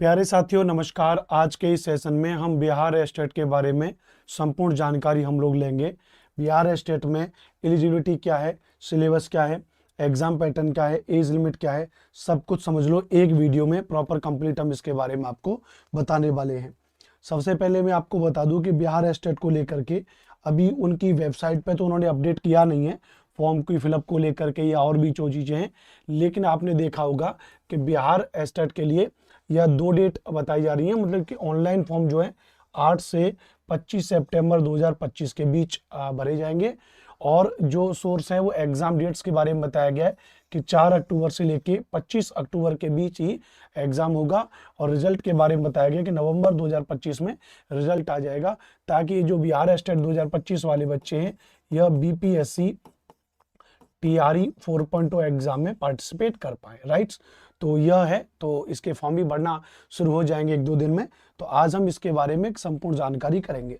प्यारे साथियों नमस्कार। आज के इस सेशन में हम बिहार एस्टेट के बारे में संपूर्ण जानकारी हम लोग लेंगे। बिहार एस्टेट में एलिजिबिलिटी क्या है, सिलेबस क्या है, एग्जाम पैटर्न क्या है, एज लिमिट क्या है, सब कुछ समझ लो एक वीडियो में प्रॉपर कंप्लीट हम इसके बारे में आपको बताने वाले हैं। सबसे पहले मैं आपको बता दूं कि बिहार एस्टेट को लेकर के अभी उनकी वेबसाइट पे तो उन्होंने अपडेट किया नहीं है फॉर्म की फिलअप को लेकर के या और भी जो चीज़ें हैं, लेकिन आपने देखा होगा कि बिहार एस्टेट के लिए यह 2 डेट बताई जा रही है। मतलब कि ऑनलाइन फॉर्म जो है 8 से 25 सितंबर 2025 के बीच भरे जाएंगे। और जो सोर्स है वो एग्जाम डेट्स के बारे में बताया गया है कि 4 अक्टूबर से लेके 25 अक्टूबर के बीच ही एग्जाम होगा। और रिजल्ट के बारे में बताया गया कि नवंबर 2025 में रिजल्ट आ जाएगा, ताकि ये जो बिहार एस्टेट 2025 वाले बच्चे हैं यह बीपीएससी टीआरई 4.0 एग्जाम में पार्टिसिपेट कर पाए। राइट्स, तो यह है, तो इसके फॉर्म भी भरना शुरू हो जाएंगे 1-2 दिन में। तो आज हम इसके बारे में एक संपूर्ण जानकारी करेंगे।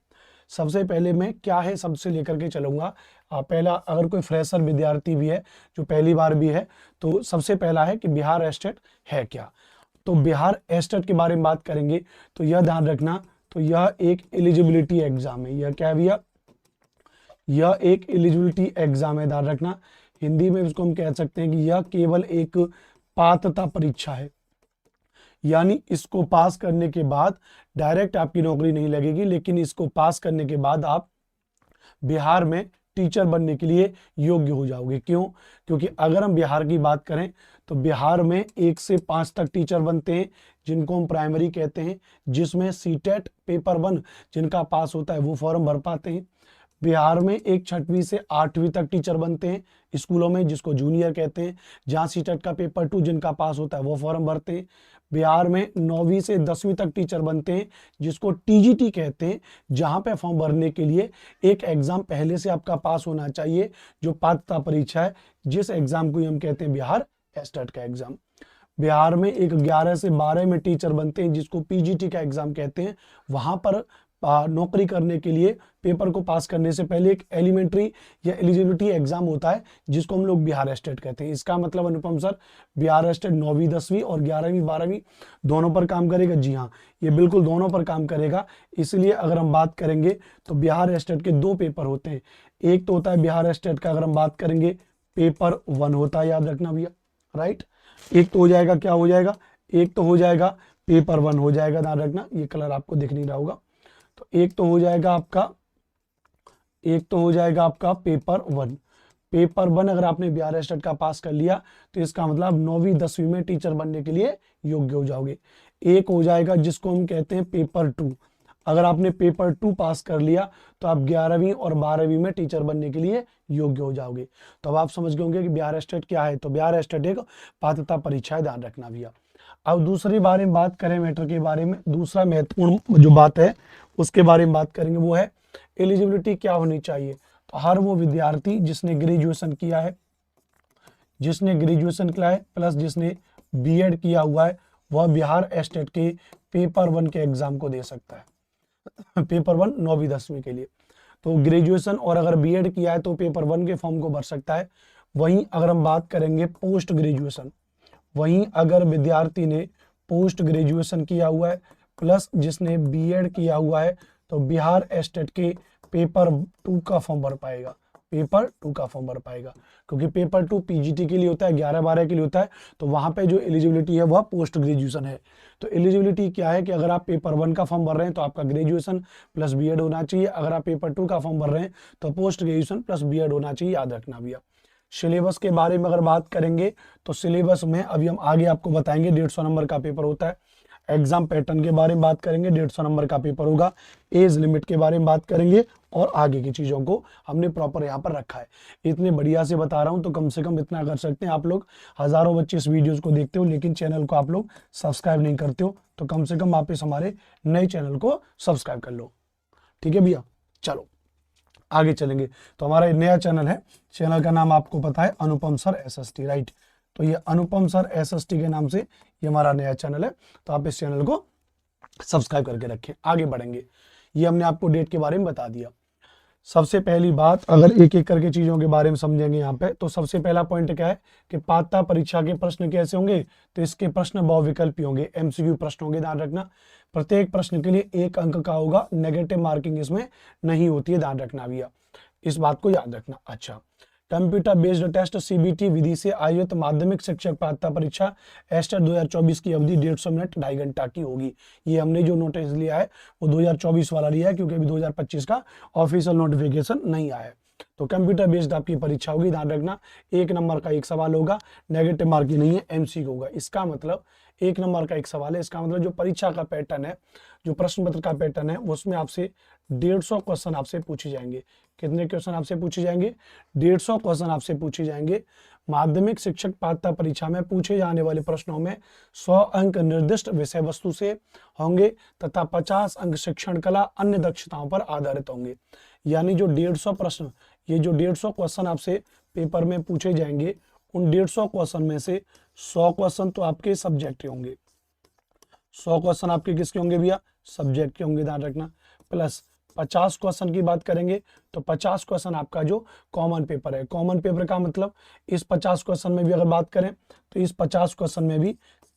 सबसे पहले मैं क्या है सबसे लेकर के चलूंगा। पहला, अगर कोई फ्रेशर विद्यार्थी भी है जो पहली बार भी है, तो सबसे पहला है कि बिहार एस्टेट है क्या। तो बिहार एस्टेट के बारे में बात करेंगे तो यह ध्यान रखना, तो यह एक एलिजिबिलिटी एग्जाम है। यह क्या है भैया? यह एक एलिजिबिलिटी एग्जाम है, ध्यान रखना। हिंदी में इसको हम कह सकते हैं कि यह केवल एक पात्रता परीक्षा है, यानी इसको पास करने के बाद डायरेक्ट आपकी नौकरी नहीं लगेगी, लेकिन इसको पास करने के बाद आप बिहार में टीचर बनने के लिए योग्य हो जाओगे। क्यों? क्योंकि अगर हम बिहार की बात करें तो बिहार में 1 से 5 तक टीचर बनते हैं, जिनको हम प्राइमरी कहते हैं, जिसमें सीटेट पेपर 1 जिनका पास होता है वो फॉर्म भर पाते हैं। बिहार में एक 6वीं से 8वीं तक टीचर बनते हैं स्कूलों में, जिसको जूनियर कहते हैं, जहाँ सीटेट का पेपर 2 जिनका पास होता है वो फॉर्म भरते हैं। बिहार में 9वीं से 10वीं तक टीचर बनते हैं, जिसको टीजीटी कहते हैं, जहाँ पे फॉर्म भरने के लिए एक एग्जाम पहले से आपका पास होना चाहिए, जो पात्रता परीक्षा है, जिस एग्जाम को हम कहते हैं बिहार एस्टेट का एग्जाम। बिहार में एक 11 से 12 में टीचर बनते हैं, जिसको पीजीटी का एग्जाम कहते हैं। वहां पर नौकरी करने के लिए पेपर को पास करने से पहले एक एलिमेंट्री या एलिजिबिलिटी एग्जाम होता है, जिसको हम लोग बिहार एस्टेट कहते हैं। इसका मतलब अनुपम सर, बिहार एस्टेट 9वीं 10वीं और 11वीं 12वीं दोनों पर काम करेगा? जी हाँ, ये बिल्कुल दोनों पर काम करेगा। इसलिए अगर हम बात करेंगे तो बिहार एस्टेट के 2 पेपर होते हैं। एक तो होता है बिहार एस्टेट का, अगर हम बात करेंगे, पेपर 1 होता है, याद रखना भैया। राइट, एक तो हो जाएगा, क्या हो जाएगा? एक तो हो जाएगा पेपर 1 हो जाएगा, ध्यान रखना। ये कलर आपको दिख नहीं रहा होगा, तो एक तो हो जाएगा आपका पेपर 1। पेपर 1 अगर आपने बिहार एस्टेट का पास कर लिया तो इसका मतलब 9वीं 10वीं में टीचर बनने के लिए योग्य हो जाओगे। एक हो जाएगा जिसको हम कहते हैं पेपर 2। अगर आपने पेपर 2 पास कर लिया तो आप 11वीं और 12वीं में टीचर बनने के लिए योग्य हो जाओगे। तो अब आप समझ गए होंगे कि बिहार एस्टेट क्या है। तो बिहार एस्टेट एक पात्रता परीक्षा है, ध्यान रखना भैया। अब दूसरी बारे में बात करें मैटर के बारे में, दूसरा महत्वपूर्ण जो बात है उसके बारे में बात करेंगे, वो है एलिजिबिलिटी क्या होनी चाहिए। तो हर वो विद्यार्थी जिसने ग्रेजुएशन किया है, प्लस जिसने बीएड किया हुआ है, वह बिहार एस्टेट के पेपर 1 के एग्जाम को दे सकता है। पेपर 1 9वीं 10वीं के लिए। तो ग्रेजुएशन और अगर बीएड किया है तो पेपर 1 के फॉर्म को भर सकता है। वहीं अगर हम बात करेंगे पोस्ट ग्रेजुएशन, वहीं अगर विद्यार्थी ने पोस्ट ग्रेजुएशन किया हुआ है प्लस जिसने बीएड किया हुआ है, तो बिहार एस्टेट के पेपर 2 का फॉर्म भर पाएगा। क्योंकि पेपर 2 पीजीटी के लिए होता है, 11-12 के लिए होता है, तो वहां पे जो एलिजिबिलिटी है वह पोस्ट ग्रेजुएशन है। तो एलिजिबिलिटी क्या है कि अगर आप पेपर 1 का फॉर्म भर रहे हैं तो आपका ग्रेजुएशन प्लस बीएड होना चाहिए। अगर आप पेपर 2 का फॉर्म भर रहे हैं तो पोस्ट ग्रेजुएशन प्लस बीएड होना चाहिए, याद रखना भैया। सिलेबस के बारे में अगर बात करेंगे तो सिलेबस में अभी हम आगे आपको बताएंगे, 150 नंबर का पेपर होता है। एग्जाम पैटर्न के बारे में बात करेंगे, 150 नंबर का पेपर होगा। एज लिमिट के बारे में बात करेंगे और आगे की चीजों को हमने प्रॉपर यहाँ पर रखा है। इतने बढ़िया से बता रहा हूँ, तो कम से कम इतना कर सकते हैं। आप लोग हजारों बच्चे इस वीडियोस को देखते हो लेकिन चैनल को आप लोग सब्सक्राइब नहीं करते हो, तो कम से कम आप इस हमारे नए चैनल को सब्सक्राइब कर लो। ठीक है भैया, चलो आगे चलेंगे। तो हमारा नया चैनल है, चैनल का नाम आपको पता है, अनुपम सर एसएसटी। राइट, तो ये अनुपम सर एसएसटी के नाम से ये हमारा नया चैनल है, तो आप इस चैनल को सब्सक्राइब करके रखें। आगे बढ़ेंगे, ये हमने आपको डेट के बारे में बता दिया। सबसे पहली बात, अगर एक एक करके चीजों के बारे में समझेंगे यहाँ पे, तो सबसे पहला पॉइंट क्या है कि पात्रता परीक्षा के प्रश्न कैसे होंगे, तो इसके प्रश्न बहुविकल्पी होंगे, एमसीक्यू प्रश्न होंगे, ध्यान रखना। प्रत्येक प्रश्न के लिए 1 अंक का होगा, नेगेटिव मार्किंग इसमें नहीं होती है, ध्यान रखना भैया, इस बात को याद रखना। अच्छा, कंप्यूटर बेस्ड टेस्ट सीबीटी विधि से आयोजित माध्यमिक शिक्षक पात्रता परीक्षा एस्टर 2024 की अवधि 150 मिनट 2.5 घंटा की होगी। ये हमने जो नोटिस लिया है वो 2024 वाला लिया है, क्योंकि अभी 2025 का ऑफिशियल नोटिफिकेशन नहीं आया है। तो कंप्यूटर बेस्ड आपकी परीक्षा होगी, ध्यान रखना। 1 नंबर का एक सवाल होगा, नेगेटिव मार्किंग नहीं है, एमसीक्यू होगा। इसका मतलब 1 नंबर का एक सवाल है, इसका मतलब जो परीक्षा का पैटर्न है, जो प्रश्न पत्र का पैटर्न है, उसमें आपसे 150 क्वेश्चन आपसे पूछे जाएंगे। कितने क्वेश्चन आपसे पूछे जाएंगे? 150 क्वेश्चन आपसे पूछे जाएंगे। माध्यमिक शिक्षक पात्रता परीक्षा में पूछे जाने वाले प्रश्नों में 100 अंक निर्दिष्ट विषय वस्तु से होंगे तथा 50 अंक शिक्षण कला अन्य दक्षताओं पर आधारित होंगे। यानी जो 150 प्रश्न, ये जो 150 क्वेश्चन आपसे पेपर में पूछे जाएंगे, उन 150 क्वेश्चन में से 100 क्वेश्चन तो आपके सब्जेक्ट के होंगे। 100 क्वेश्चन आपके किसके होंगे भैया? सब्जेक्ट के होंगे, ध्यान रखना। प्लस 50 क्वेश्चन की बात करेंगे तो 50 क्वेश्चन आपका जो कॉमन पेपर है। कॉमन पेपर का मतलब इस 50 क्वेश्चन में भी अगर बात करें तो इस 50 क्वेश्चन में भी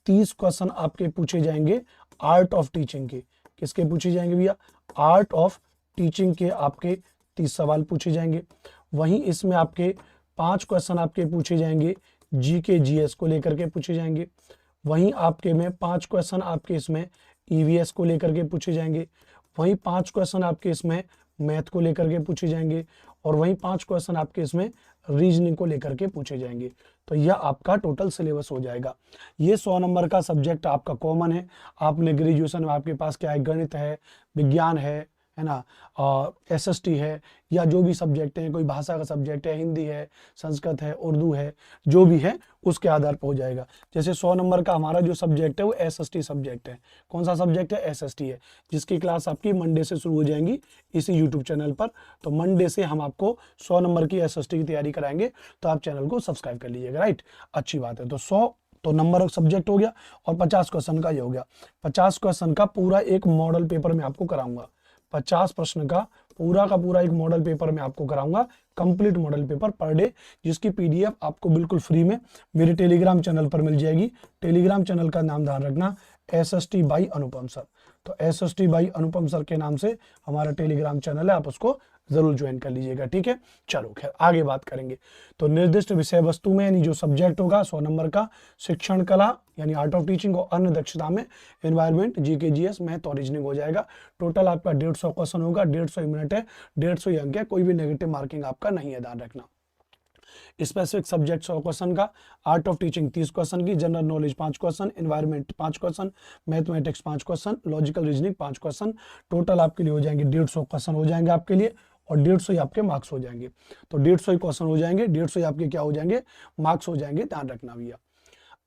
30 क्वेश्चन आपके पूछे जाएंगे आर्ट ऑफ टीचिंग के। किसके पूछे जाएंगे भैया? आर्ट ऑफ टीचिंग के आपके 30 सवाल पूछे जाएंगे। वहीं इसमें आपके 5 क्वेश्चन आपके पूछे जाएंगे जीके जीएस को लेकर के पूछे जाएंगे। वहीं आपके में 5 क्वेश्चन आपके इसमें ईवीएस को लेकर के पूछे जाएंगे। वहीं 5 क्वेश्चन आपके इसमें मैथ को लेकर के पूछे जाएंगे। और वहीं 5 क्वेश्चन आपके इसमें रीजनिंग को लेकर के पूछे जाएंगे। तो यह आपका टोटल सिलेबस हो जाएगा। ये 100 नंबर का सब्जेक्ट आपका कॉमन है। आपने ग्रेजुएशन में आपके पास क्या है? गणित है, विज्ञान है ना, एसएसटी है, या जो भी सब्जेक्ट है, कोई भाषा का सब्जेक्ट है, हिंदी है, संस्कृत है, उर्दू है, जो भी है उसके आधार पर हो जाएगा। जैसे 100 नंबर का हमारा जो सब्जेक्ट है वो एसएसटी सब्जेक्ट है। कौन सा सब्जेक्ट है? एसएसटी है, जिसकी क्लास आपकी मंडे से शुरू हो जाएंगी इसी यूट्यूब चैनल पर। तो मंडे से हम आपको 100 नंबर की एसएसटी की तैयारी कराएंगे, तो आप चैनल को सब्सक्राइब कर लीजिएगा, राइट। अच्छी बात है। तो 100 तो नंबर सब्जेक्ट हो गया और 50 क्वेश्चन का ये हो गया। 50 क्वेश्चन का पूरा एक मॉडल पेपर में आपको कराऊंगा। 50 प्रश्न का पूरा एक मॉडल पेपर में आपको कराऊंगा, complete model paper per day, जिसकी पीडीएफ आपको बिल्कुल फ्री में मेरे टेलीग्राम चैनल पर मिल जाएगी। टेलीग्राम चैनल का नाम ध्यान रखना, एसएसटी बाई अनुपम सर। तो एसएसटी बाई अनुपम सर के नाम से हमारा टेलीग्राम चैनल है, आप उसको जरूर ज्वाइन कर लीजिएगा, ठीक है। चलो खैर आगे बात करेंगे। तो निर्दिष्ट विषय वस्तु में यानी जो सब्जेक्ट होगा 100 नंबर का, शिक्षण कला यानी आर्ट ऑफ टीचिंग, और अन्य दक्षता में एनवायरमेंट, जीके जीएस, मैथ और रीजनिंग हो जाएगा। टोटल आपका 150 क्वेश्चन होगा, 150 मिनट है, 150 अंक है, कोई भी नेगेटिव मार्किंग आपका नहीं है, ध्यान रखना। स्पेसिफिक सब्जेक्ट 100 क्वेश्चन का, आर्ट ऑफ टीचिंग 30 क्वेश्चन की, general knowledge 5 question, environment 5 question, mathematics 5 question, logical reasoning 5 question. Total आपके लिए हो जाएंगे 150 क्वेश्चन हो जाएंगे आपके लिए, और 150 ही आपके मार्क्स हो जाएंगे। तो 150 ही क्वेश्चन हो जाएंगे, 150 ही आपके क्या हो जाएंगे? मार्क्स हो जाएंगे, ध्यान रखना भैया।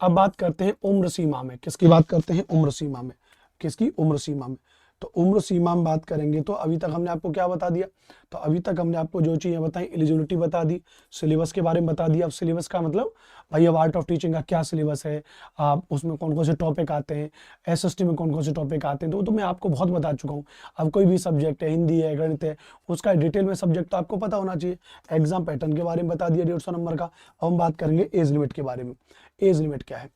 अब बात करते हैं उम्र सीमा में। किसकी बात करते हैं? उम्र सीमा में। किसकी? उम्र सीमा में। तो उम्र सीमा में बात करेंगे तो अभी तक हमने आपको क्या बता दिया? तो अभी तक हमने आपको जो चीजें बताई, एलिजिबिलिटी बता दी, सिलेबस के बारे में बता दिया। अब सिलेबस का मतलब भाई अब आर्ट ऑफ टीचिंग का क्या सिलेबस है, आप उसमें कौन कौन से टॉपिक आते हैं, एसएसटी में कौन कौन से टॉपिक आते हैं, तो मैं आपको बहुत बता चुका हूँ। अब कोई भी सब्जेक्ट है, हिंदी है, गणित है, उसका डिटेल में सब्जेक्ट तो आपको पता होना चाहिए। एग्जाम पैटर्न के बारे में बता दिया 150 नंबर का। अब हम बात करेंगे एज लिमिट के बारे में। एज लिमिट क्या है?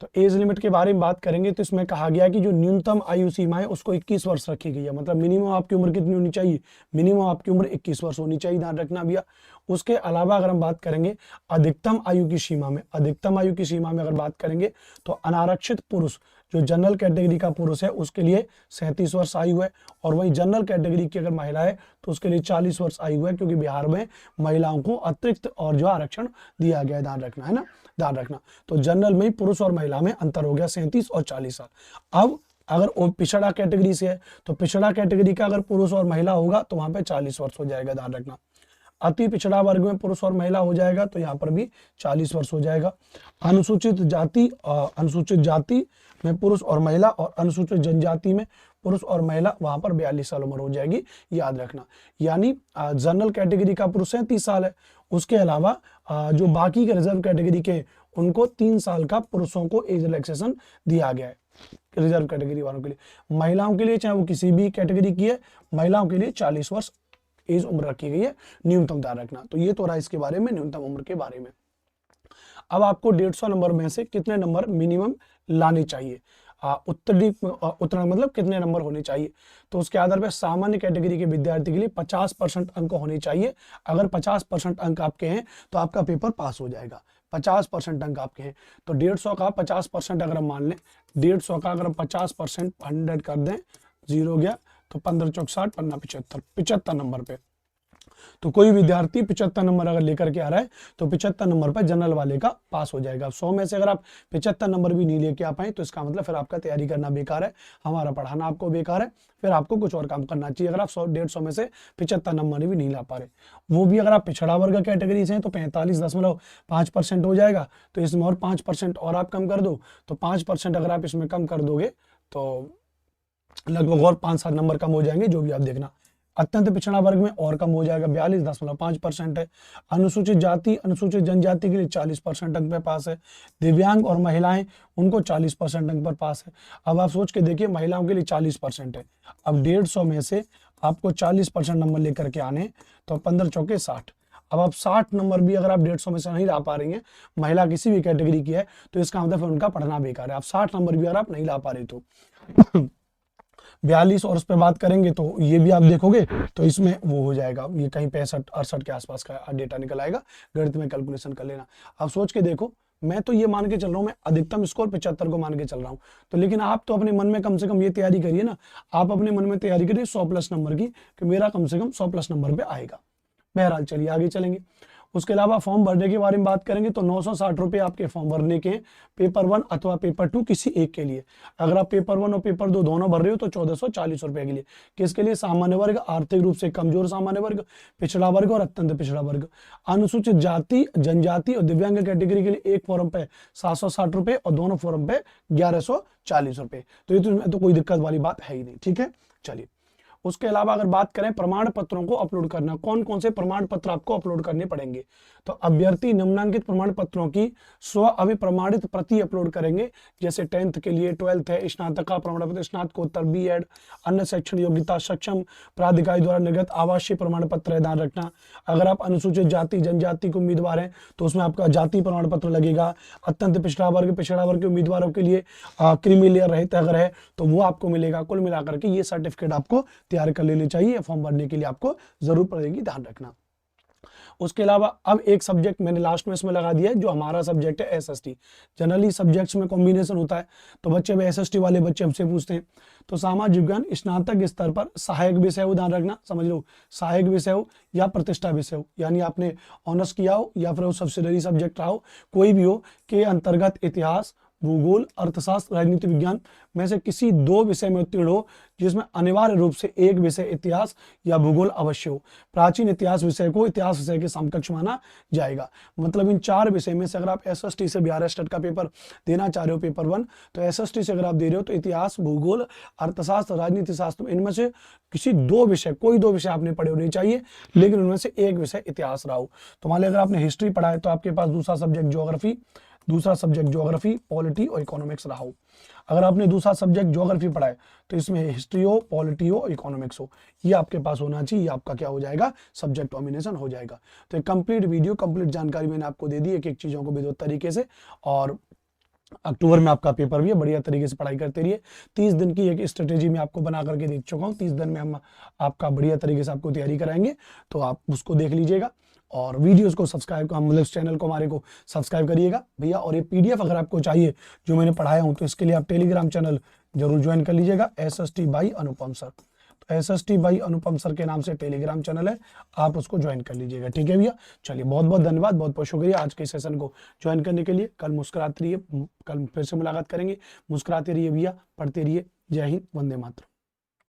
तो एज लिमिट के बारे में बात करेंगे तो इसमें कहा गया कि जो न्यूनतम आयु सीमा है उसको 21 वर्ष रखी गई है। मतलब मिनिमम आपकी उम्र कितनी होनी चाहिए? मिनिमम आपकी उम्र 21 वर्ष होनी चाहिए, ध्यान रखना भैया। उसके अलावा अगर हम बात करेंगे अधिकतम आयु की सीमा में, अधिकतम आयु की सीमा में अगर बात करेंगे तो अनारक्षित पुरुष, जो जनरल कैटेगरी का पुरुष है उसके लिए 37 वर्ष आयु है, और वही जनरल कैटेगरी की अगर महिला है तो उसके लिए 40 वर्ष आयु है, क्योंकि बिहार में महिलाओं को अतिरिक्त और जो आरक्षण दिया गया है, ध्यान रखना है ना, ध्यान रखना। तो जनरल में पुरुष और महिला में अंतर हो गया 37 और 40 साल। अब अगर वो पिछड़ा कैटेगरी से है तो पिछड़ा कैटेगरी का अगर पुरुष और महिला होगा तो वहां पे 40 वर्ष हो जाएगा, ध्यान रखना। अति पिछड़ा वर्ग में पुरुष और महिला हो जाएगा तो यहाँ पर भी 40 वर्ष हो जाएगा। अनुसूचित जाति में पुरुष और महिला, और अनुसूचित जनजाति में पुरुष और महिला, वहां पर 42 साल उम्र हो जाएगी, याद रखना। यानी जनरल कैटेगरी का पुरुष 37 साल है, उसके अलावा जो बाकी के रिजर्व कैटेगरी के उनको 3 साल का पुरुषों को एज रिलैक्सेशन दिया गया है रिजर्व कैटेगरी वालों के लिए। महिलाओं के लिए चाहे वो किसी भी कैटेगरी की है, महिलाओं के लिए 40 वर्ष एज उम्र रखी गई है, न्यूनतम ध्यान रखना। तो ये तो रहा इसके बारे में, न्यूनतम उम्र के बारे में। अब आपको 150 नंबर में से कितने नंबर मिनिमम लाने चाहिए, उत्तीर्ण मतलब कितने नंबर होने चाहिए। तो उसके आधार पर सामान्य कैटेगरी के विद्यार्थी के लिए 50% अंक होने चाहिए। अगर 50% अंक आपके हैं तो आपका पेपर पास हो जाएगा। 50% अंक आपके हैं तो 150 का 50% अगर हम मान लें, 150 का अगर हम 50% 100 कर दें, 0 गया तो 15 चौक 60, 15 75, 75 नंबर पे। तो कोई विद्यार्थी 75 नंबर अगर लेकर के आ रहा है तो 75 नंबर पर जनरल वाले का पास हो जाएगा। 100 में से अगर आप 75 नंबर भी नहीं लेके आ पाए तो इसका मतलब फिर आपका तैयारी करना बेकार है, हमारा पढ़ाना आपको बेकार है, फिर आपको कुछ और काम करना चाहिए। अगर आप 100-150 में से 75 नंबर भी नहीं ला पा रहे, वो भी अगर आप पिछड़ा वर्ग कैटेगरी से हैं तो 45.5% हो जाएगा। तो इसमें और 5% और आप कम कर दो, तो 5% अगर आप इसमें कम कर दोगे तो लगभग और 5-7 नंबर कम हो जाएंगे, जो भी आप देखना। अत्यंत पिछड़ा वर्ग में और कम हो जाएगा, 42.5% है। अनुसूचित जाति अनुसूचित जनजाति के लिए 40% अंक पे पास है। दिव्यांग और महिलाएं, उनको 40% अंक पर पास है। अब आप सोच के देखिए, महिलाओं के लिए 40% है। अब 150 में से आपको 40% नंबर लेकर के आने, तो 15 चौके 60। अब आप 60 नंबर भी अगर आप 150 में से नहीं ला पा रही हैं, महिला किसी भी कैटेगरी की है, तो इसका मतलब फिर उनका पढ़ना बेकार है। आप 60 नंबर भी अगर आप नहीं ला पा रहे तो 42, और उस पर बात करेंगे तो ये भी आप देखोगे तो इसमें वो हो जाएगा, ये कहीं 65-68 के आसपास का डेटा निकल आएगा। गणित में कैलकुलेशन कर लेना। अब सोच के देखो, मैं तो ये मान के चल रहा हूँ, मैं अधिकतम स्कोर 75 को मान के चल रहा हूँ, तो लेकिन आप तो अपने मन में कम से कम ये तैयारी करिए ना, आप अपने मन में तैयारी करिए 100+ नंबर की, कि मेरा कम से कम 100+ नंबर पे आएगा। बहरहाल चलिए आगे चलेंगे। उसके अलावा फॉर्म भरने के बारे में बात करेंगे तो 960 रुपए आपके फॉर्म भरने के, पेपर 1 अथवा पेपर 2 किसी एक के लिए। अगर आप पेपर 1 और पेपर 2 दोनों भर रहे हो तो 1440 रुपए के लिए। किसके लिए? सामान्य वर्ग, आर्थिक रूप से कमजोर सामान्य वर्ग, पिछड़ा वर्ग और अत्यंत पिछड़ा वर्ग। अनुसूचित जाति, जनजाति और दिव्यांग कैटेगरी के लिए एक फॉर्म पे 760 रुपए और दोनों फॉर्म पे 1140 रुपए। तो ये तो कोई दिक्कत वाली बात है ही नहीं, ठीक है। चलिए, उसके अलावा अगर बात करें प्रमाण पत्रों को अपलोड करना, कौन कौन से प्रमाण पत्र आपको अपलोड करने पड़ेंगे, तो अभ्यर्थी निम्नांकित प्रमाण पत्रों की अभिप्रमाणित प्रति अपलोड करेंगे। जैसे 10th के लिए, 12th है, स्नातक का प्रमाण पत्र, स्नातकोत्तर, बीएड, अन्य शैक्षणिक योग्यता, सक्षम प्राधिकारी द्वारा निर्गत आवासीय प्रमाण पत्र है, ध्यान रखना। अगर आप अनुसूचित जाति जनजाति के उम्मीदवार हैं तो उसमें आपका जाति प्रमाण पत्र लगेगा। अत्यंत पिछड़ा वर्ग के उम्मीदवारों के लिए क्रीमी लेयर रहित अगर है तो वो आपको मिलेगा। कुल मिलाकर के ये सर्टिफिकेट आपको तैयार कर लेनी चाहिए, फॉर्म भरने के लिए आपको जरूर पड़ेगी, ध्यान रखना। उसके अलावा अब एक सब्जेक्ट मैंने लास्ट में इसमें लगा दिया है, जो हमारा सब्जेक्ट है एसएसटी। जनरली सब्जेक्ट्स में कॉम्बिनेशन होता है, तो बच्चे में एसएसटी वाले बच्चे हमसे पूछते हैं। तो सामाजिक विज्ञान स्नातक स्तर पर सहायक विषय हो, ध्यान रखना, समझ लो, सहायक विषय हो या प्रतिष्ठा विषय हो, यानी आपने ऑनर्स किया हो या फिर वो सब्सिडरी सब्जेक्ट रहा हो, कोई भी हो, के अंतर्गत इतिहास, भूगोल, अर्थशास्त्र, राजनीति विज्ञान में से किसी 2 विषय में उत्तीर्ण हो, जिसमें अनिवार्य रूप से एक विषय इतिहास या भूगोल अवश्य हो। प्राचीन इतिहास विषय को इतिहास विषय के समकक्ष माना जाएगा। मतलब इन 4 विषय में से अगर आप एसएसटी से बिहार स्टेट का पेपर देना चाह रहे हो, पेपर 1, तो एसएसटी से अगर आप दे रहे हो तो इतिहास, भूगोल, अर्थशास्त्र, राजनीति शास्त्र, इनमें से किसी 2 विषय, कोई 2 विषय आपने पढ़े होने चाहिए, लेकिन उनमें से एक विषय इतिहास रहा हो। तो मान लीजिए अगर आपने हिस्ट्री पढ़ा है तो आपके पास दूसरा सब्जेक्ट ज्योग्राफी, पॉलिटी और इकोनॉमिक्स रहा हो। अगर आपने दूसरा सब्जेक्ट ज्योग्राफी पढ़ा है तो इसमें हिस्ट्री हो, पॉलिटी हो, इकोनॉमिक्स हो, ये आपके पास होना चाहिए। ये आपका क्या हो जाएगा? सब्जेक्ट कॉम्बिनेशन हो जाएगा। तो एक कंप्लीट वीडियो, कंप्लीट जानकारी मैंने आपको दे दी, एक एक चीजों को विधिवत तरीके से। और अक्टूबर में आपका पेपर भी है, बढ़िया तरीके से पढ़ाई करते रहिए। 30 दिन की एक स्ट्रेटेजी में आपको बना करके देख चुका हूँ। 30 दिन में हम आपका बढ़िया तरीके से आपको तैयारी कराएंगे, तो आप उसको देख लीजिएगा। और वीडियोस को सब्सक्राइब, मतलब चैनल को हमारे को सब्सक्राइब करिएगा भैया। और ये पीडीएफ अगर आपको चाहिए जो मैंने पढ़ाया हूँ, तो इसके लिए आप टेलीग्राम चैनल जरूर ज्वाइन कर लीजिएगा, एसएसटी बाई अनुपम सर। तो एसएसटी बाई अनुपम सर के नाम से टेलीग्राम चैनल है, आप उसको ज्वाइन कर लीजिएगा, ठीक है भैया। चलिए, बहुत बहुत धन्यवाद, बहुत बहुत शुक्रिया आज के सेशन को ज्वाइन करने के लिए। कल मुस्कुराते रहिए, कल फिर से मुलाकात करेंगे। मुस्कुराते रहिए भैया, पढ़ते रहिए। जय हिंद, वंदे मातरम।